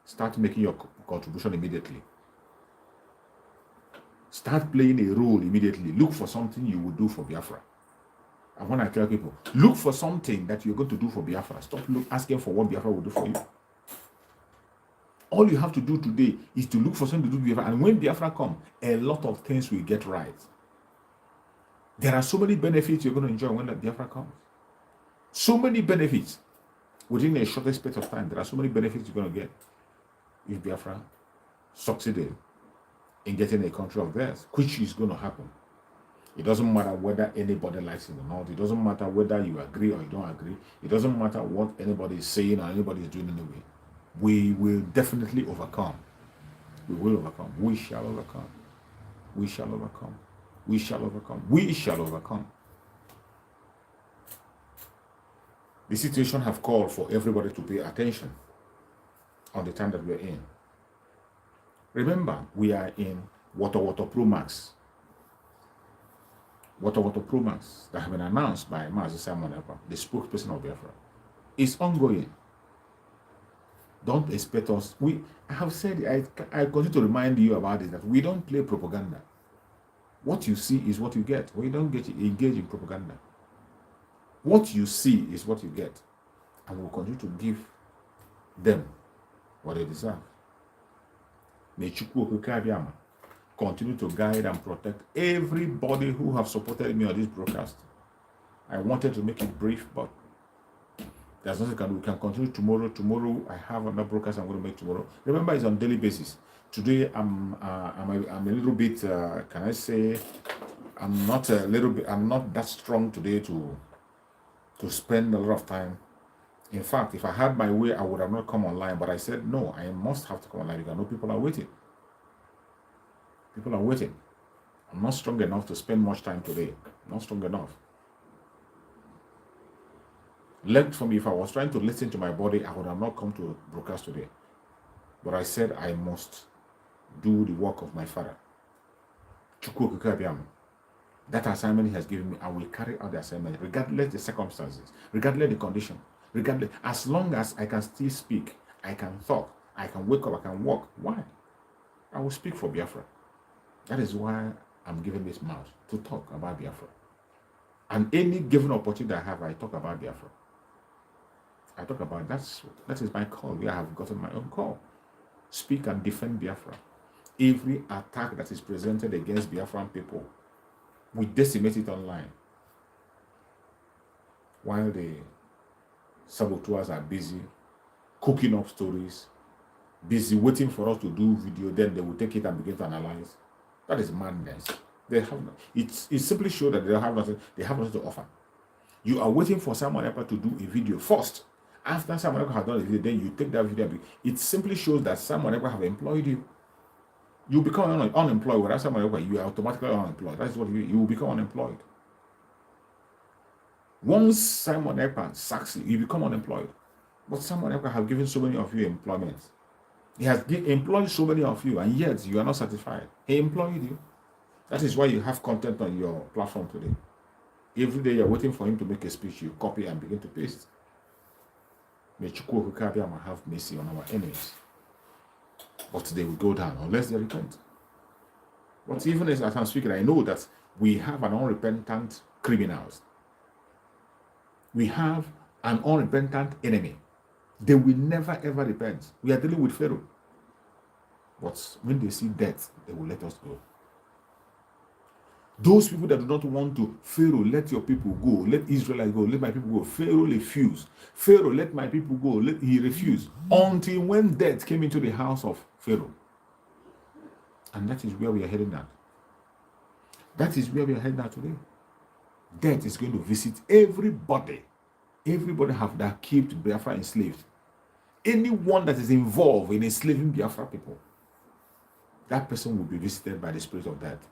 start making your contribution immediately. Start playing a role immediately. Look for something you will do for Biafra. And when I tell people, look for something that you're going to do for Biafra. Stop asking for what Biafra will do for you. All you have to do today is to look for something to do Biafra. And when Biafra comes, a lot of things will get right. There are so many benefits you're going to enjoy when that Biafra comes. So many benefits. Within a shortest space of time, there are so many benefits you're going to get if Biafra succeeded in getting a country of theirs, which is going to happen. It doesn't matter whether anybody likes it or not. It doesn't matter whether you agree or you don't agree. It doesn't matter what anybody is saying or anybody is doing anyway. We will definitely overcome. We will overcome. We shall overcome. We shall overcome. We shall overcome. We shall overcome. The situation have called for everybody to pay attention on the time that we are in. Remember, we are in Water Pro Max. Water Pro Max that have been announced by Mazi Simon Ekpa, the spokesperson of Biafra. It's ongoing. Don't expect us. I have said, I continue to remind you about it, that we don't play propaganda. What you see is what you get. We don't get engaged in propaganda. What you see is what you get. And we'll continue to give them what they deserve. May Chukwu continue to guide and protect everybody who have supported me on this broadcast. I wanted to make it brief, but there's nothing we can continue tomorrow. Tomorrow I have another broadcast I'm going to make tomorrow. Remember, it's on daily basis. Today I'm a little bit. Can I say I'm not that strong today to spend a lot of time. In fact, if I had my way, I would have not come online. But I said no, I must have to come online because I know people are waiting. People are waiting. I'm not strong enough to spend much time today. I'm not strong enough. Left for me, if I was trying to listen to my body, I would have not come to broadcast today. But I said I must do the work of my Father. That assignment he has given me, I will carry out the assignment, regardless the circumstances, regardless the condition, regardless. As long as I can still speak, I can talk, I can wake up, I can walk. Why? I will speak for Biafra. That is why I'm given this mouth to talk about Biafra. And any given opportunity I have, I talk about Biafra. I talk about that is my call. I have gotten my own call. Speak and defend Biafra. Every attack that is presented against Biafran people, we decimate it online. While the saboteurs are busy cooking up stories, busy waiting for us to do video, then they will take it and begin to analyze. That is madness. They have it simply shows that they have nothing to offer. You are waiting for someone else to do a video first. After someone else has done a video, then you take that video. It simply shows that someone else have employed you. You become unemployed, whereas someone else you are automatically unemployed. That's what you will become unemployed. Once Simon Ekpa sacks you, you become unemployed. But Simon Ekpa has given so many of you employment. He has employed so many of you, and yet you are not satisfied. He employed you. That is why you have content on your platform today. Every day you're waiting for him to make a speech, you copy and begin to paste. May Chukwu Okabiyama have mercy on our enemies. But they will go down unless they repent. But even as I'm speaking, I know that we have an unrepentant criminals. We have an unrepentant enemy. They will never ever repent. We are dealing with Pharaoh. But when they see death, they will let us go. Those people that do not want to, Pharaoh, let your people go. Let Israel go. Let my people go. Pharaoh refused. Pharaoh, let my people go. He refused. Until when death came into the house of Pharaoh. And that is where we are heading now. That is where we are heading now today. death is going to visit everybody. Everybody have that kept Biafra enslaved. Anyone that is involved in enslaving Biafra people, that person will be visited by the spirit of death.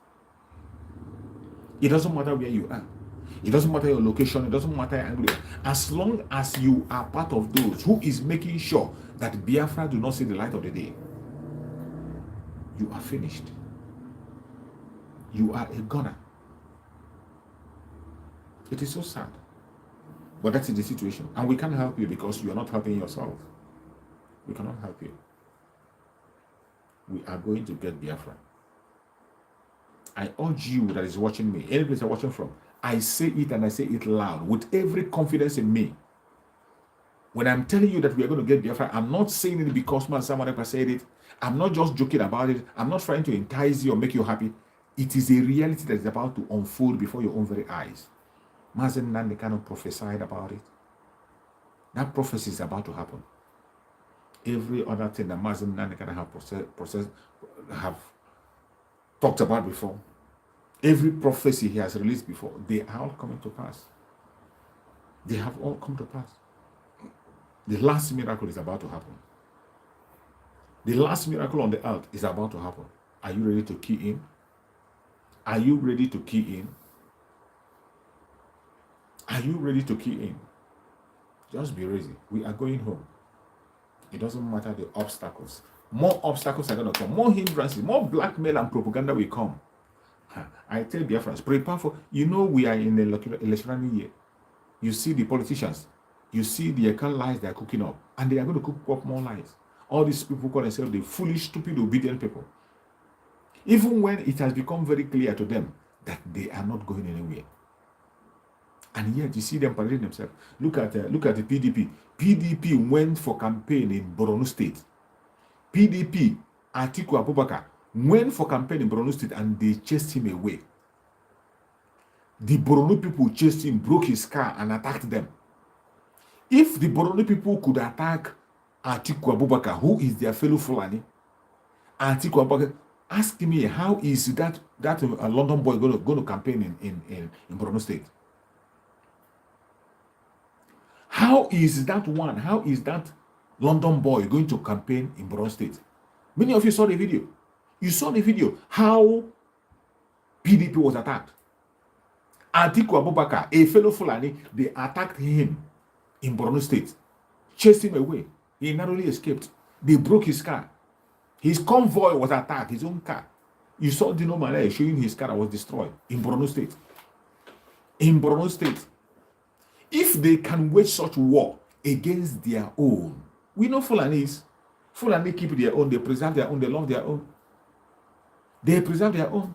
It doesn't matter where you are. It doesn't matter your location. It doesn't matter your angle. As long as you are part of those who is making sure that Biafra do not see the light of the day, you are finished. You are a gunner. It is so sad. But that is the situation. And we can't help you because you are not helping yourself. We cannot help you. We are going to get Biafra. I urge you that is watching me, any place you're watching from, I say it and I say it loud with every confidence in me. When I'm telling you that we are going to get Biafra, I'm not saying it because someone else said it. I'm not just joking about it. I'm not trying to entice you or make you happy. It is a reality that is about to unfold before your own very eyes. Mazen Nande kind of prophesied about it. That prophecy is about to happen. Every other thing that Mazen Nande kind of have talked about before, every prophecy he has released before, they are all coming to pass. They have all come to pass. The last miracle is about to happen. The last miracle on the earth is about to happen. Are you ready to key in? Are you ready to key in? Are you ready to key in? Just be ready. We are going home. It doesn't matter the obstacles. More obstacles are going to come. More hindrances, more blackmail and propaganda will come. I tell Biafrans, prepare for, we are in the electionary year. You see the politicians, you see the account lies they are cooking up, and they are going to cook up more lies. All these people call themselves the foolish, stupid, obedient people. Even when it has become very clear to them that they are not going anywhere. And yet you see them parading themselves. Look at the PDP. PDP went for campaign in Borno State. PDP, Atiku Abubakar, went for campaign in Borno State and they chased him away. The Borno people chased him, broke his car and attacked them. If the Borno people could attack Atiku Abubakar, who is their fellow Fulani, Atiku Abubakar, ask me, how is that London boy going to campaign in Borno State? How is that London boy going to campaign in Borno State? Many of you saw the video. You saw the video how PDP was attacked. Atiku Abubakar, a fellow Fulani, they attacked him in Borno State, chased him away. He narrowly escaped. They broke his car. His convoy was attacked, his own car. You saw Dino Malay showing his car that was destroyed in Borno State. In Borno State. If they can wage such war against their own, we know Fulanis. Fulani keep their own, they preserve their own, they love their own. They preserve their own.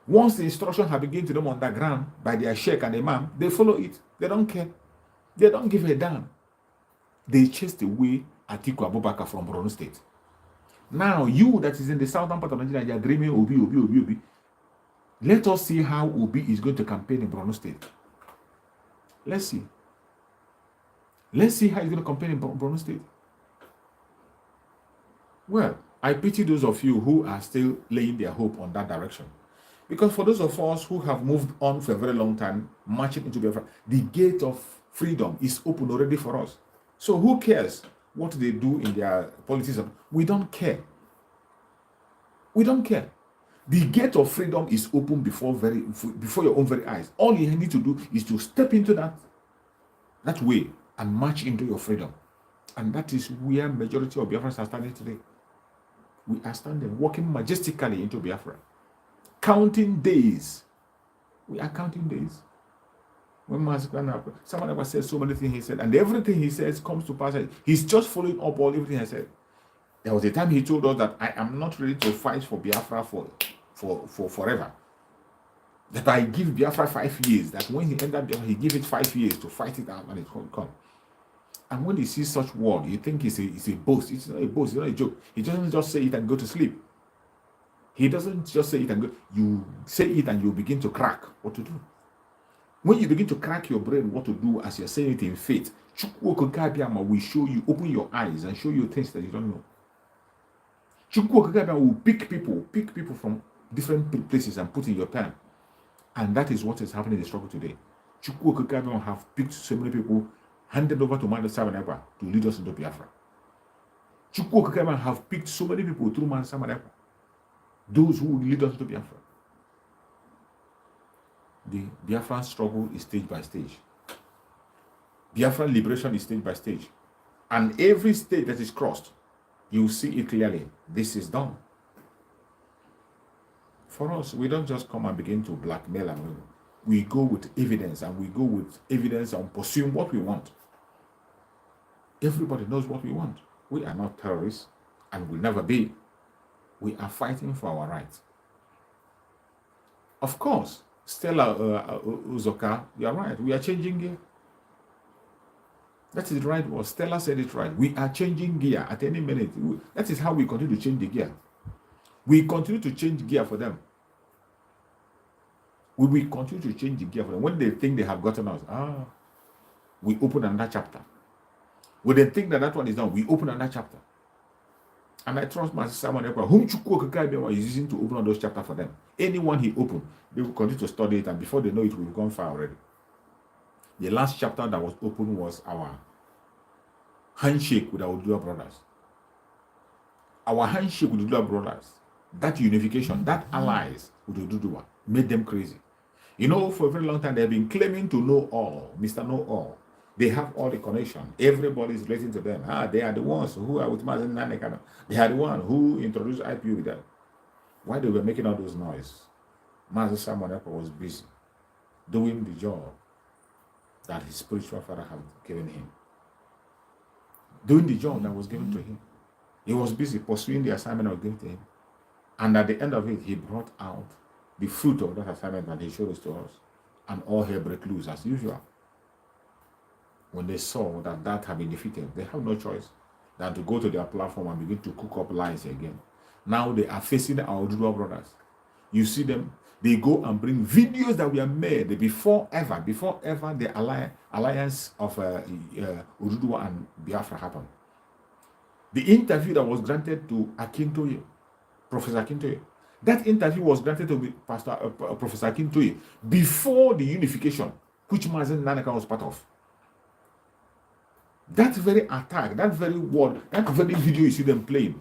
Once the instruction have been given to them on the ground by their sheikh and imam, they follow it. They don't care. They don't give a damn. They chased away Atiku Abubakar from Borno State. Now, you that is in the southern part of Nigeria, you are dreaming Obi. Let us see how Obi is going to campaign in Borno State. Let's see. Let's see how he's going to campaign in Borno State. Well, I pity those of you who are still laying their hope on that direction. Because for those of us who have moved on for a very long time, marching into Biafra, the gate of freedom is open already for us. So who cares what they do in their politics? We don't care. We don't care. The gate of freedom is open before your own very eyes. All you need to do is to step into that way and march into your freedom. And that is where majority of Biafrans are standing today. We are standing, walking majestically into Biafra. Counting days. We are counting days. When someone ever said so many things he said, and everything he says comes to pass. He's just following up all everything I said. There was a time he told us that I am not ready to fight for Biafra for forever. That I give Biafra 5 years. That when he entered Biafra, he give it 5 years to fight it out and it will come. And when you see such word, you think it's a boast. It's not a boast. It's not a joke. He doesn't just say it and go to sleep. He doesn't just say it and go. You say it and you begin to crack what to do. When you begin to crack your brain what to do as you're saying it in faith, Chukwuokokabiyama will show you, open your eyes and show you things that you don't know. Chukwuokokabiyama will pick people from different places and put in your time. And that is what is happening in the struggle today. Chukwu Okeke have picked so many people, handed over to Manda Samanekwa to lead us into Biafra. Chukwu Okeke have picked so many people through Manda Samanekwa, those who will lead us into Biafra. The Biafran struggle is stage by stage. Biafran liberation is stage by stage. And every stage that is crossed, you see it clearly. This is done. For us, we don't just come and begin to blackmail and we go with evidence, and we go with evidence on pursuing what we want. Everybody knows what we want. We are not terrorists and will never be. We are fighting for our rights. Of course, Stella Uzoka, you are right. We are changing gear. That is the right word. Stella said it right. We are changing gear at any minute. That is how we continue to change the gear. We continue to change gear for them. We will continue to change the gear for them. When they think they have gotten us, we open another chapter. When they think that that one is done, we open another chapter. And I trust my sister whom Chukwu Okeke is using to open those chapters for them. Anyone he opened, they will continue to study it, and before they know it, we've gone far already. The last chapter that was opened was our handshake with our Udua brothers. Our handshake with Udua brothers, that unification, that allies with Udua, made them crazy. You know, for a very long time, they've been claiming to know all, Mr. Know All. They have all the connection. Everybody is relating to them. They are the ones who are with Mazen Nanekano. They are the ones who introduced IPU with them. While they were making all those noise, Mazen Samoneko was busy doing the job that his spiritual father had given him. Doing the job that was given to him. He was busy pursuing the assignment that was given to him. And at the end of it, he brought out the fruit of that assignment that he showed us to us. And all hell broke loose as usual. When they saw that that had been defeated, they have no choice than to go to their platform and begin to cook up lies again. Now they are facing our Udua brothers. You see them, they go and bring videos that were made before ever the alliance of Udua and Biafra happened. The interview that was granted to Akintoye, Professor Akintoye, that interview was granted to Professor Akintoye before the unification, which Mazen Naneka was part of. That very attack, that very word, that very video you see them playing,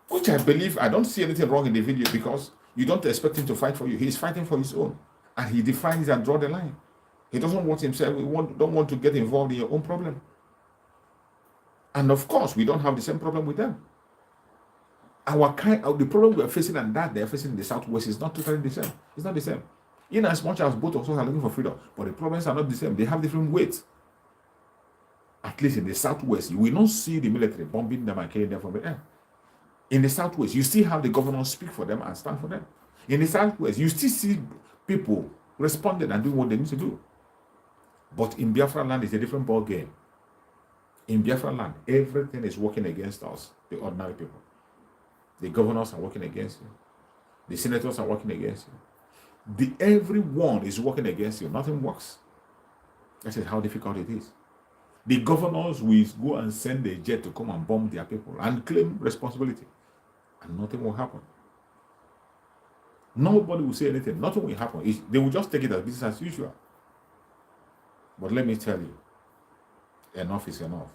which I believe, I don't see anything wrong in the video, because you don't expect him to fight for you. He's fighting for his own. And he defines and draws the line. He doesn't want himself, don't want to get involved in your own problem. And of course, we don't have the same problem with them. The problem we are facing and that they are facing in the Southwest is not totally the same. It's not the same. In as much as both of us are looking for freedom, but the problems are not the same. They have different weights. At least in the Southwest, you will not see the military bombing them and killing them from the air. In the Southwest, you still have the governors speak for them and stand for them. In the Southwest, you still see people responding and doing what they need to do. But in Biafra land, it's a different ball game. In Biafra land, everything is working against us, the ordinary people. The governors are working against you. The senators are working against you. Everyone is working against you. Nothing works. That is how difficult it is. The governors will go and send a jet to come and bomb their people and claim responsibility. And nothing will happen. Nobody will say anything. Nothing will happen. They will just take it as business as usual. But let me tell you, enough is enough.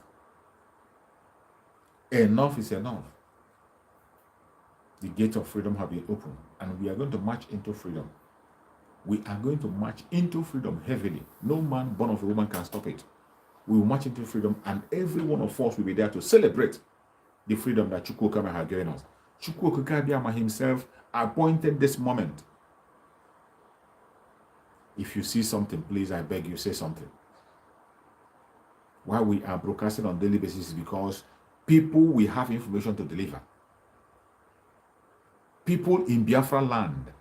Enough is enough. The gate of freedom have been opened, and we are going to march into freedom. We are going to march into freedom heavily. No man born of a woman can stop it. We will march into freedom, and every one of us will be there to celebrate the freedom that Chukwu Okeke has given us. Chukwu Okeke himself appointed this moment. If you see something, please, I beg you, say something. Why we are broadcasting on a daily basis is because people will have information to deliver. People in Biafra land,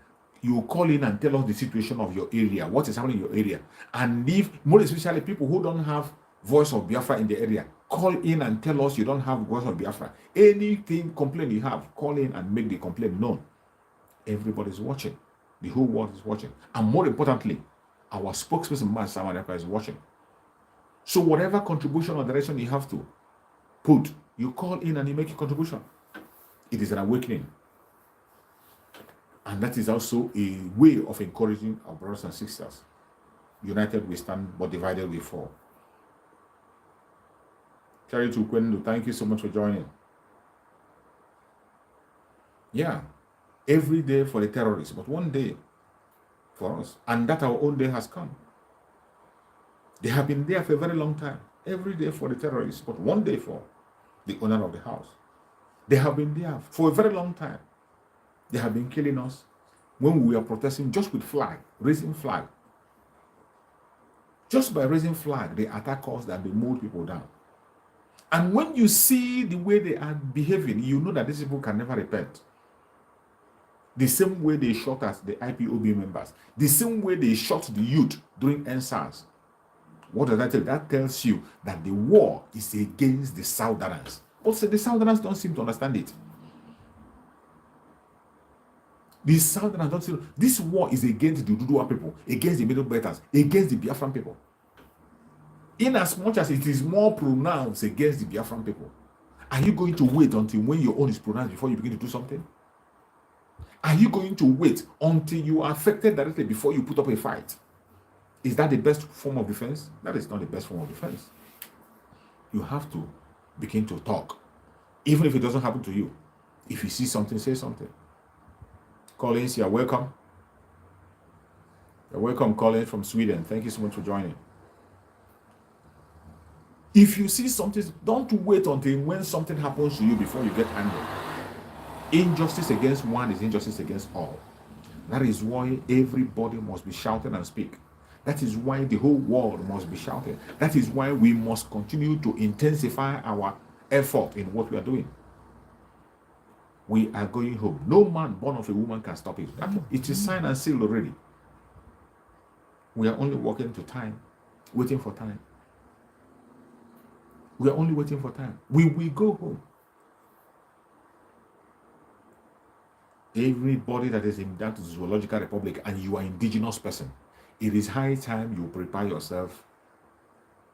you call in and tell us the situation of your area, what is happening in your area. And if, more especially people who don't have voice of Biafra in the area, call in and tell us you don't have voice of Biafra. Anything complaint you have, call in and make the complaint known. Everybody's watching. The whole world is watching. And more importantly, our spokesperson, Master Samaneka, is watching. So whatever contribution or direction you have to put, you call in and you make a contribution. It is an awakening. And that is also a way of encouraging our brothers and sisters. United we stand, but divided we fall. Carry to Kwendo, thank you so much for joining. Yeah, every day for the terrorists, but one day for us. And that our own day has come. They have been there for a very long time. Every day for the terrorists, but one day for the owner of the house. They have been there for a very long time. They have been killing us when we are protesting just with flag, raising flag. Just by raising flag, they attack us and they mow people down. And when you see the way they are behaving, you know that these people can never repent. The same way they shot at the IPOB members, the same way they shot the youth during NSAS. What does that tell? That tells you that the war is against the Southerners. But the Southerners don't seem to understand it. The Southerners don't see this war is against the Dudua people, against the Middle Belters, against the Biafran people. In as much as it is more pronounced against the Biafran people, are you going to wait until when your own is pronounced before you begin to do something? Are you going to wait until you are affected directly before you put up a fight? Is that the best form of defense? That is not the best form of defense. You have to begin to talk. Even if it doesn't happen to you. If you see something, say something. Collins, you're welcome. You're welcome, Collins from Sweden. Thank you so much for joining. If you see something, don't wait until when something happens to you before you get angry. Injustice against one is injustice against all. That is why everybody must be shouting and speak. That is why the whole world must be shouting. That is why we must continue to intensify our effort in what we are doing. We are going home. No man born of a woman can stop it. It is signed and sealed already. We are only working to time, waiting for time. We are only waiting for time. We will go home. Everybody that is in that zoological republic and you are an indigenous person, it is high time you prepare yourself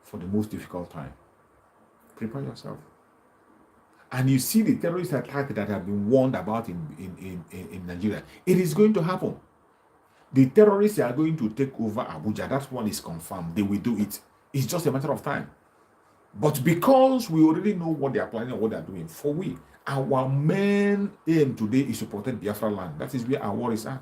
for the most difficult time. Prepare yourself. And you see the terrorist attack that have been warned about in Nigeria. It is going to happen. The terrorists are going to take over Abuja. That one is confirmed. They will do it. It's just a matter of time. But because we already know what they are planning and what they are doing, our main aim today is to protect Biafra land. That is where our war is at.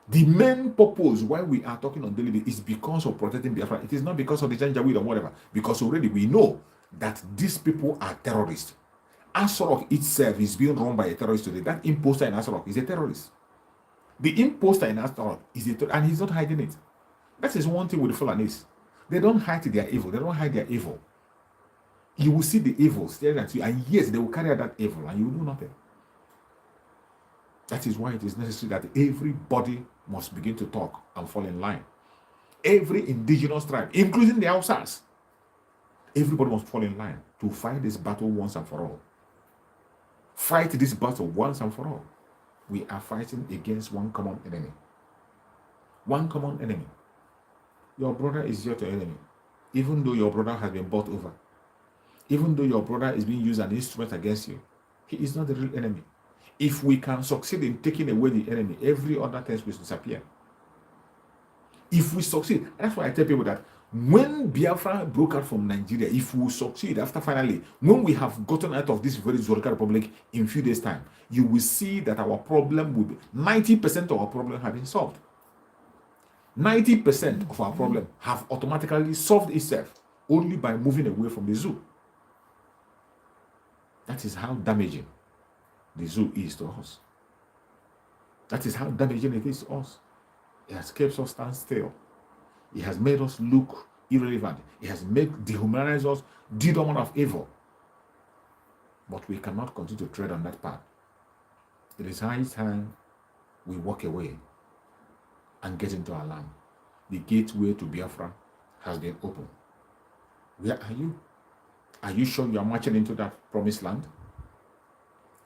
The main purpose why we are talking on daily is because of protecting Biafra. It is not because of the Janjaweed or whatever. Because already we know that these people are terrorists. Asorok itself is being run by a terrorist today. That imposter in Asorok is a terrorist. The imposter in Asorok is a terrorist, and he's not hiding it. That is one thing with the Fulanis. They don't hide their evil. They don't hide their evil. You will see the evil staring at you, and yes, they will carry out that evil, and you will do nothing. That is why it is necessary that everybody must begin to talk and fall in line. Every indigenous tribe, including the Hausas, everybody must fall in line to fight this battle once and for all. Fight this battle once and for all. We are fighting against one common enemy. One common enemy. Your brother is your enemy. Even though your brother has been bought over. Even though your brother is being used as an instrument against you. He is not the real enemy. If we can succeed in taking away the enemy, every other thing will disappear. If we succeed, that's why I tell people that when Biafra broke out from Nigeria, if we succeed after finally, when we have gotten out of this very zoological republic in a few days' time, you will see that our problem will be 90% of our problem have been solved. 90% of our problem have automatically solved itself only by moving away from the zoo. That is how damaging the zoo is to us. That is how damaging it is to us. It has kept us stand still. It has made us look irrelevant. It has dehumanized us, did all manner of evil. But we cannot continue to tread on that path. It is high time we walk away and get into our land. The gateway to Biafra has been opened. Where are you? Are you sure you are marching into that promised land?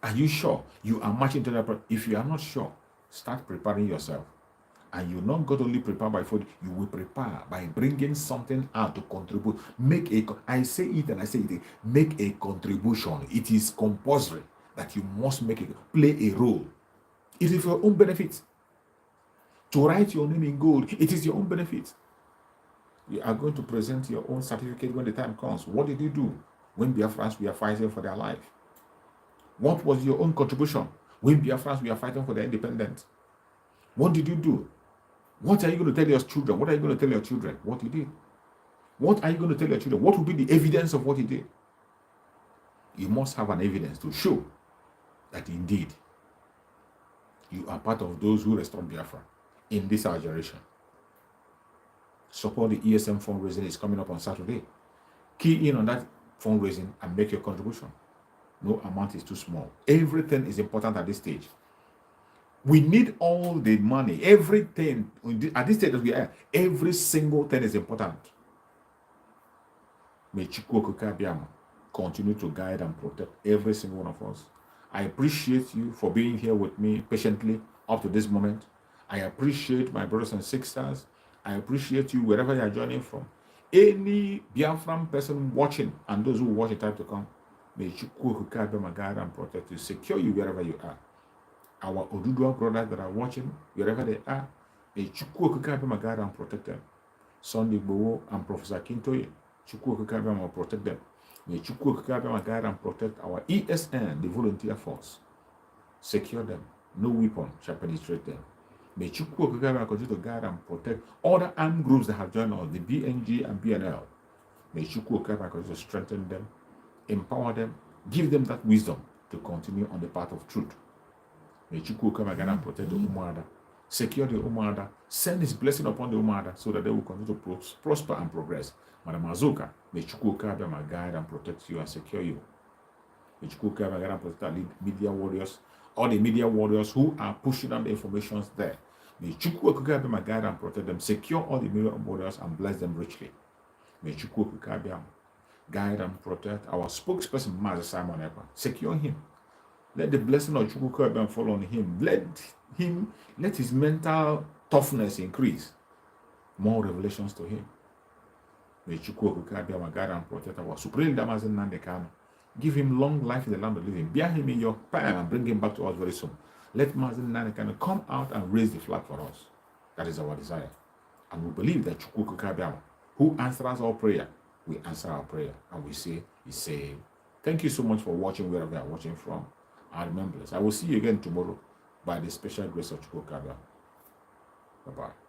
Are you sure you are marching into that? If you are not sure, start preparing yourself. And you not going to only prepare by food, you will prepare by bringing something out to contribute. I say it and I say it, make a contribution. It is compulsory that you must play a role It is for your own benefit. To write your name in gold, it is your own benefit. You are going to present your own certificate when the time comes. What did you do when Biafrans were fighting for their life? What was your own contribution when Biafrans were fighting for their independence? What did you do? What are you going to tell your children? What are you going to tell your children? What you did? What are you going to tell your children? What will be the evidence of what you did? You must have an evidence to show that indeed you are part of those who restored Biafra in this our generation. Support the ESM fundraising is coming up on Saturday. Key in on that fundraising and make your contribution. No amount is too small. Everything is important at this stage. We need all the money. Everything at this stage that we are, every single thing is important. May Chukwu continue to guide and protect every single one of us. I appreciate you for being here with me patiently up to this moment. I appreciate my brothers and sisters. I appreciate you wherever you are joining from. Any Biafran person watching and those who watch the time to come, may Chukwu guide and protect you, secure you wherever you are. Our Odudua brothers that are watching, wherever they are, may Chukwu guide and protect them. Sunday Bowo and Professor Kintoye, Chukwu guide protect them. May Chukwu guide and protect our ESN, the volunteer force. Secure them. No weapon shall penetrate them. May Chukwu continue to guide and protect other armed groups that have joined us, the BNG and BNL. May Chukwu continue to strengthen them, empower them, give them that wisdom to continue on the path of truth. May Chukwu guide and protect the Umuada, secure the Umuada, send his blessing upon the Umuada so that they will continue to prosper and progress. Madam Azuka, may Chukwu guide and protect you and secure you. May Chukwu guide and protect our media warriors, all the media warriors who are pushing out the information there. May Chukwu guide and protect them, secure all the media warriors and bless them richly. May Chukwu guide and protect our spokesperson, Master Simon Ekpa. Secure him. Let the blessing of Chukwu fall on him. Let his mental toughness increase. More revelations to him. May Chukwu guide and protect our Supreme Damazin Nandekano. Give him long life in the land of living. Bear him in your time and bring him back to us very soon. Let Mazin Nandekano come out and raise the flag for us. That is our desire. And we believe that Chukwu who answers our prayer, we answer our prayer. And we say, He's saved. Thank you so much for watching wherever you are watching from. And remember this. I will see you again tomorrow by the special grace of Chukwu. Bye-bye.